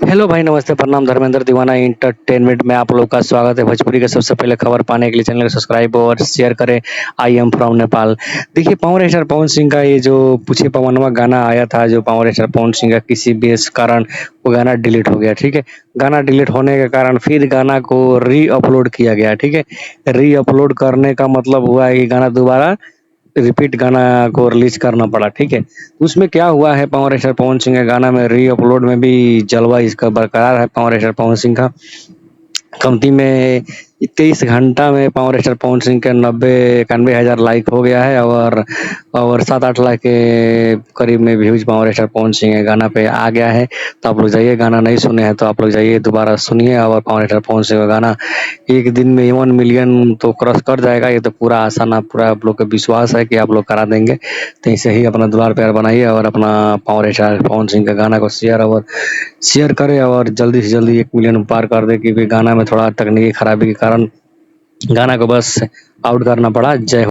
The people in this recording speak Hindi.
हेलो भाई, नमस्ते, प्रणाम। धर्मेंद्र दीवाना एंटरटेनमेंट में आप लोग का स्वागत है। भोजपुरी के सबसे पहले खबर पाने के लिए चैनल को सब्सक्राइब और शेयर करें। I am from Nepal. देखिए, पावर स्टार पवन सिंह का ये जो पूछे पवनवा गाना आया था, जो पावर स्टार पवन सिंह का किसी बेस कारण वो गाना डिलीट हो गया। ठीक है, गाना डिलीट होने के कारण फिर गाना को री अपलोड किया गया। ठीक है, री अपलोड करने का मतलब हुआ है कि गाना दोबारा रिपीट गाना को रिलीज करना पड़ा। ठीक है, उसमें क्या हुआ है, पावर स्टार पवन सिंह के गाना में री अपलोड में भी जलवा इसका बरकरार है। पावर स्टार पवन सिंह का कमती में 23 घंटा में पावर स्टार पवन सिंह के 91 हज़ार लाइक हो गया है और 7-8 लाख के करीब में views power star Pawan Singh के गाना पे आ गया है। तो आप लोग जाइए, गाना नहीं सुने हैं तो आप लोग जाइए, दोबारा सुनिए। और पावर स्टार पवन सिंह का गाना एक दिन में 1 मिलियन तो क्रॉस कर जाएगा। ये तो पूरा आसान, पूरा आप लोग का विश्वास है कि आप लोग करा देंगे। तो ऐसे ही अपना दुलार प्यार बनाइए और अपना पावर स्टार पवन सिंह का गाना को शेयर करें और जल्दी से जल्दी 1 मिलियन पार कर दे, क्योंकि गाना में थोड़ा तकनीकी खराबी के कारण गाना को बस आउट करना पड़ा। जय हो।